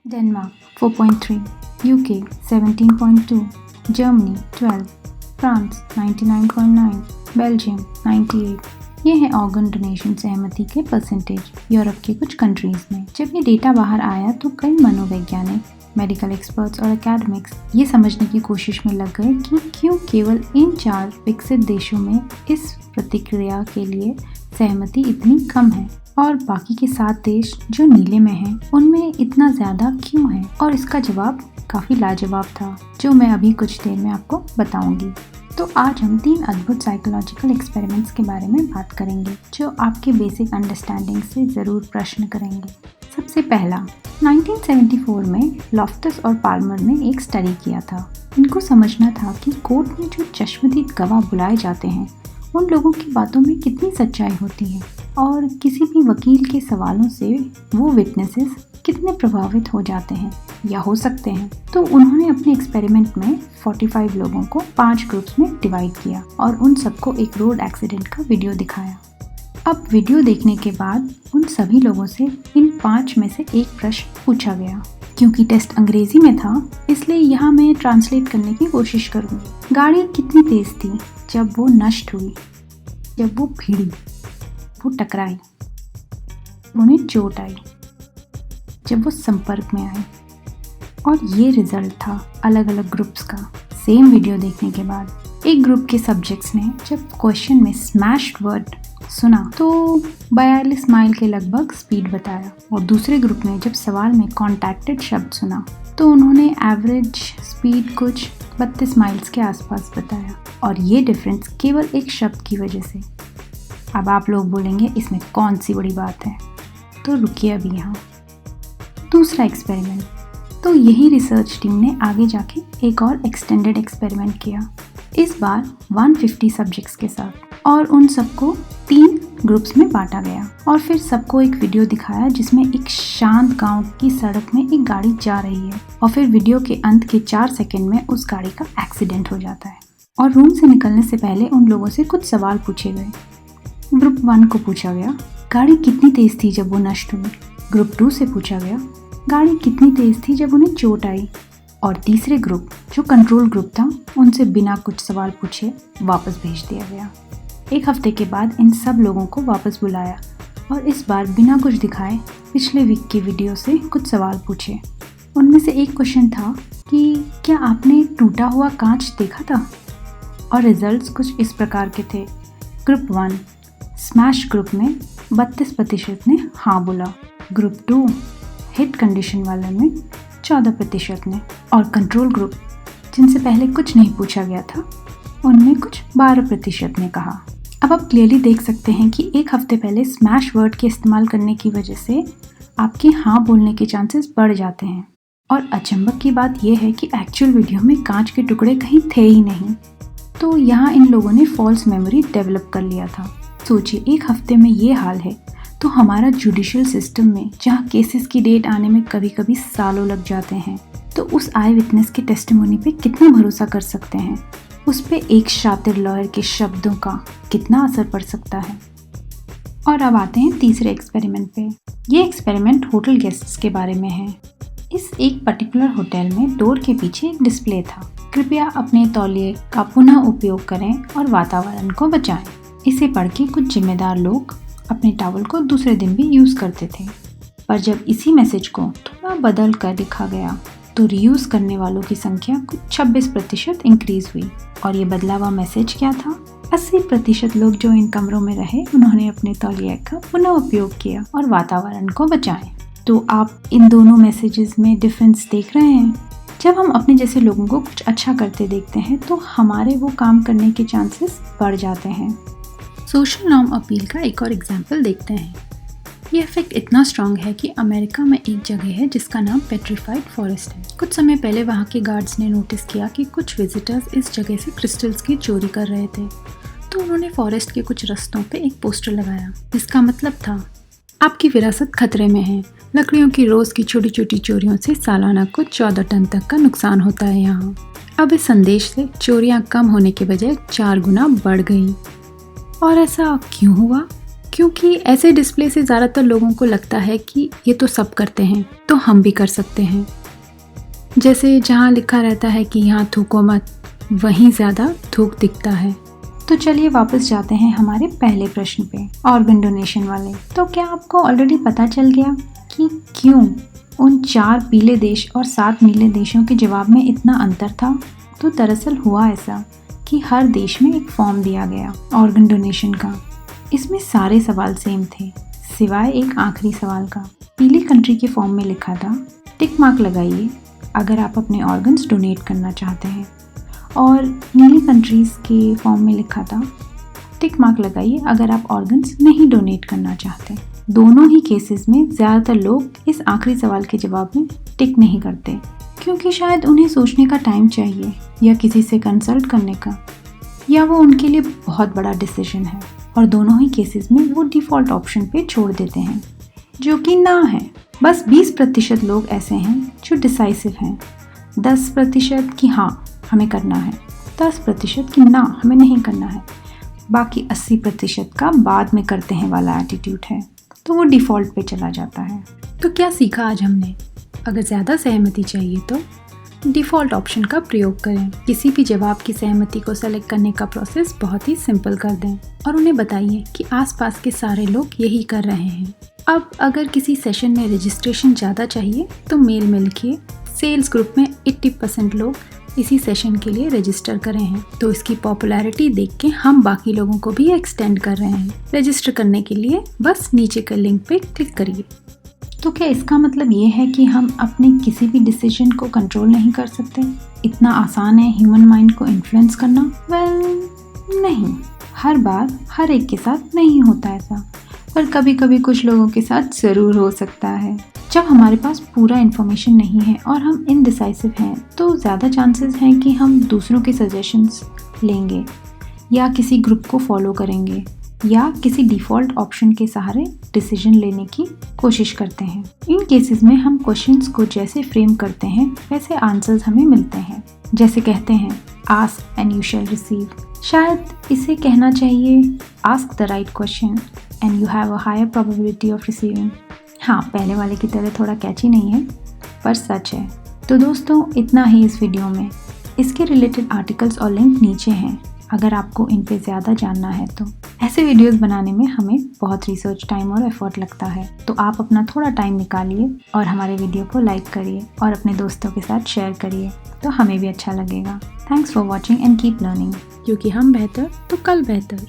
Denmark 4.3, UK 17.2, Germany 12, France 99.9, Belgium 98। ये है organ donation सहमति के परसेंटेज यूरोप के कुछ कंट्रीज में। जब ये डेटा बाहर आया तो कई मनोवैज्ञानिक, मेडिकल एक्सपर्ट्स और एकेडमिक्स ये समझने की कोशिश में लग गए कि क्यों केवल इन 4 विकसित देशों में इस प्रतिक्रिया के लिए सहमति इतनी कम है और बाकी के 7 देश जो नीले में हैं उनमें इतना ज़्यादा क्यों है। और इसका जवाब काफ़ी लाजवाब था जो मैं अभी कुछ देर में आपको बताऊंगी। तो आज हम 3 अद्भुत साइकोलॉजिकल एक्सपेरिमेंट्स के बारे में बात करेंगे जो आपके बेसिक अंडरस्टैंडिंग से ज़रूर प्रश्न करेंगे। सबसे पहला, 1974 में लॉफ्टस और पाल्मर ने एक स्टडी किया था। इनको समझना था कि कोर्ट में जो चश्मदीद गवाह बुलाए जाते हैं उन लोगों की बातों में कितनी सच्चाई होती है और किसी भी वकील के सवालों से वो विटनेसेस कितने प्रभावित हो जाते हैं या हो सकते हैं। तो उन्होंने अपने एक्सपेरिमेंट में 45 लोगों को 5 ग्रुप्स में डिवाइड किया और उन सबको एक रोड एक्सीडेंट का वीडियो दिखाया। अब वीडियो देखने के बाद उन सभी लोगों से इन 5 में से एक प्रश्न पूछा गया। क्योंकि टेस्ट अंग्रेजी में था इसलिए यहाँ मैं ट्रांसलेट करने की कोशिश करूँगी। गाड़ी कितनी तेज थी जब वो नष्ट हुई, जब वो भिड़ी, वो टकराई, उन्हें चोट आई, जब वो संपर्क में आई। और ये रिजल्ट था अलग अलग ग्रुप्स का। सेम वीडियो देखने के बाद एक ग्रुप के सब्जेक्ट्स ने जब क्वेश्चन में स्मैश्ड वर्ड सुना तो 42 माइल के लगभग स्पीड बताया और दूसरे ग्रुप ने जब सवाल में कॉन्टैक्टेड शब्द सुना तो उन्होंने एवरेज स्पीड कुछ 32 माइल्स के आसपास बताया। और ये डिफरेंस केवल एक शब्द की वजह से। अब आप लोग बोलेंगे इसमें कौन सी बड़ी बात है, तो रुकिए अभी यहाँ। दूसरा एक्सपेरिमेंट, तो यही रिसर्च टीम ने आगे जाके एक और एक्सटेंडेड एक्सपेरिमेंट किया, इस बार 150 सब्जेक्ट्स के साथ, और उन सबको 3 ग्रुप्स में बांटा गया और फिर सबको एक वीडियो दिखाया जिसमें एक शांत गांव की सड़क में एक गाड़ी जा रही है और फिर वीडियो के अंत के 4 सेकंड में उस गाड़ी का एक्सीडेंट हो जाता है। और रूम से निकलने से पहले उन लोगों से कुछ सवाल पूछे गए। ग्रुप 1 को पूछा गया गाड़ी कितनी तेज थी जब वो नष्ट हुई। ग्रुप 2 से पूछा गया गाड़ी कितनी तेज थी जब उन्हें चोट आई। और तीसरे ग्रुप जो कंट्रोल ग्रुप था उनसे बिना कुछ सवाल पूछे वापस भेज दिया गया। 1 हफ्ते के बाद इन सब लोगों को वापस बुलाया और इस बार बिना कुछ दिखाए पिछले वीक के वीडियो से कुछ सवाल पूछे। उनमें से एक क्वेश्चन था कि क्या आपने टूटा हुआ कांच देखा था। और रिजल्ट्स कुछ इस प्रकार के थे। ग्रुप 1 स्मैश ग्रुप में 32% ने हाँ बोला। ग्रुप 2 हिट कंडीशन वाले में 14% ने, और कंट्रोल ग्रुप जिनसे पहले कुछ नहीं पूछा गया था उनमें कुछ 12% ने कहा। अब आप क्लियरली देख सकते हैं कि 1 हफ्ते पहले स्मैश वर्ड के इस्तेमाल करने की वजह से आपके हाँ बोलने के चांसेस बढ़ जाते हैं। और अचंभक की बात यह है कि एक्चुअल वीडियो में कांच के टुकड़े कहीं थे ही नहीं। तो यहाँ इन लोगों ने फॉल्स मेमोरी डेवलप कर लिया था। सोचिए 1 हफ्ते में ये हाल है तो हमारा जुडिशियल सिस्टम में जहाँ केसेस की डेट आने में कभी कभी सालों लग जाते हैं तो उस आई विटनेस के टेस्टिमोनी पे कितना भरोसा कर सकते हैं। उस पे एक शातिर लॉयर के शब्दों का कितना असर पड़ सकता है। और अब आते हैं तीसरे एक्सपेरिमेंट पे। ये एक्सपेरिमेंट होटल गेस्ट्स के बारे में है। इस एक पर्टिकुलर होटल में डोर के पीछे एक डिस्प्ले था, कृपया अपने तौलिए का पुनः उपयोग करें और वातावरण को बचाएं। इसे पढ़ के कुछ जिम्मेदार लोग अपने टॉवल को दूसरे दिन भी यूज़ करते थे। पर जब इसी मैसेज को थोड़ा बदल कर लिखा गया तो रीयूज़ करने वालों की संख्या कुछ 26% इंक्रीज हुई। और ये बदला हुआ मैसेज क्या था? 80% लोग जो इन कमरों में रहे उन्होंने अपने तौलिए का पुनः उपयोग किया और वातावरण को बचाएं। तो आप इन दोनों मैसेजेस में डिफरेंस देख रहे हैं। जब हम अपने जैसे लोगों को कुछ अच्छा करते देखते हैं तो हमारे वो काम करने के चांसेस बढ़ जाते हैं। सोशल नॉर्म अपील का एक और एग्जाम्पल देखते हैं। ये इफेक्ट इतना स्ट्रॉन्ग है कि अमेरिका में एक जगह है जिसका नाम पेट्रिफाइड फॉरेस्ट है। कुछ समय पहले वहाँ के गार्ड्स ने नोटिस किया कि कुछ विजिटर्स इस जगह से क्रिस्टल्स की चोरी कर रहे थे। तो उन्होंने फॉरेस्ट के कुछ रास्तों पे एक पोस्टर लगाया जिसका मतलब था आपकी विरासत खतरे में है। लकड़ियों की रोज की छोटी छोटी चोरियों से सालाना कुछ 14 टन तक का नुकसान होता है यहाँ। अब इस संदेश से चोरियाँ कम होने के बजाय 4 गुना बढ़ गई। और ऐसा क्यों हुआ? क्योंकि ऐसे डिस्प्ले से ज़्यादातर लोगों को लगता है कि ये तो सब करते हैं तो हम भी कर सकते हैं। जैसे जहाँ लिखा रहता है कि यहाँ थूको मत, वहीं ज़्यादा थूक दिखता है। तो चलिए वापस जाते हैं हमारे पहले प्रश्न पे, ऑर्गन डोनेशन वाले। तो क्या आपको ऑलरेडी पता चल गया कि क्यों उन 4 पीले देश और 7 नीले देशों के जवाब में इतना अंतर था? तो दरअसल हुआ ऐसा कि हर देश में एक फॉर्म दिया गया ऑर्गन डोनेशन का। इसमें सारे सवाल सेम थे सिवाय एक आखिरी सवाल का। पीली कंट्री के फॉर्म में लिखा था टिक मार्क लगाइए अगर आप अपने ऑर्गन्स डोनेट करना चाहते हैं, और नीली कंट्रीज़ के फॉर्म में लिखा था टिक मार्क लगाइए अगर आप ऑर्गन्स नहीं डोनेट करना चाहते। दोनों ही केसेस में ज़्यादातर लोग इस आखिरी सवाल के जवाब में टिक नहीं करते, क्योंकि शायद उन्हें सोचने का टाइम चाहिए या किसी से कंसल्ट करने का, या वो उनके लिए बहुत बड़ा डिसीजन है। और दोनों ही केसेस में वो डिफ़ॉल्ट ऑप्शन पे छोड़ देते हैं जो कि ना है। बस 20% लोग ऐसे हैं जो डिसाइसिव हैं, 10% कि हाँ हमें करना है, 10% कि ना हमें नहीं करना है, बाकी 80% का बाद में करते हैं वाला एटीट्यूड है, तो वो डिफ़ॉल्ट पे चला जाता है। तो क्या सीखा आज हमने? अगर ज़्यादा सहमति चाहिए तो डिफ़ॉल्ट ऑप्शन का प्रयोग करें। किसी भी जवाब की सहमति को सेलेक्ट करने का प्रोसेस बहुत ही सिंपल कर दें और उन्हें बताइए कि आसपास के सारे लोग यही कर रहे हैं। अब अगर किसी सेशन में रजिस्ट्रेशन ज़्यादा चाहिए तो मेल में लिखिए सेल्स ग्रुप में 80% लोग इसी सेशन के लिए रजिस्टर करें हैं, तो इसकी पॉपुलैरिटी देख के हम बाकी लोगों को भी एक्सटेंड कर रहे हैं। रजिस्टर करने के लिए बस नीचे के लिंक पे क्लिक करिए। तो क्या इसका मतलब ये है कि हम अपने किसी भी डिसीजन को कंट्रोल नहीं कर सकते? इतना आसान है ह्यूमन माइंड को इन्फ्लुएंस करना? नहीं, हर बार हर एक के साथ नहीं होता ऐसा, पर कभी कभी कुछ लोगों के साथ ज़रूर हो सकता है। जब हमारे पास पूरा इन्फॉर्मेशन नहीं है और हम इनडिसाइसिव हैं तो ज़्यादा चांसेस हैं कि हम दूसरों के सजेशंस लेंगे या किसी ग्रुप को फॉलो करेंगे या किसी डिफ़ॉल्ट ऑप्शन के सहारे डिसीजन लेने की कोशिश करते हैं। इन केसेस में हम क्वेश्चंस को जैसे फ्रेम करते हैं वैसे आंसर्स हमें मिलते हैं। जैसे कहते हैं ask and you shall receive, शायद इसे कहना चाहिए ask the right question and you have a higher probability of receiving. हाँ, पहले वाले की तरह थोड़ा कैची नहीं है पर सच है। तो दोस्तों इतना ही इस वीडियो में। इसके रिलेटेड आर्टिकल्स और लिंक नीचे हैं अगर आपको इन पे ज़्यादा जानना है तो। ऐसे वीडियोस बनाने में हमें बहुत रिसर्च टाइम और एफर्ट लगता है, तो आप अपना थोड़ा टाइम निकालिए और हमारे वीडियो को लाइक करिए और अपने दोस्तों के साथ शेयर करिए, तो हमें भी अच्छा लगेगा। Thanks for watching and keep learning, क्योंकि हम बेहतर तो कल बेहतर।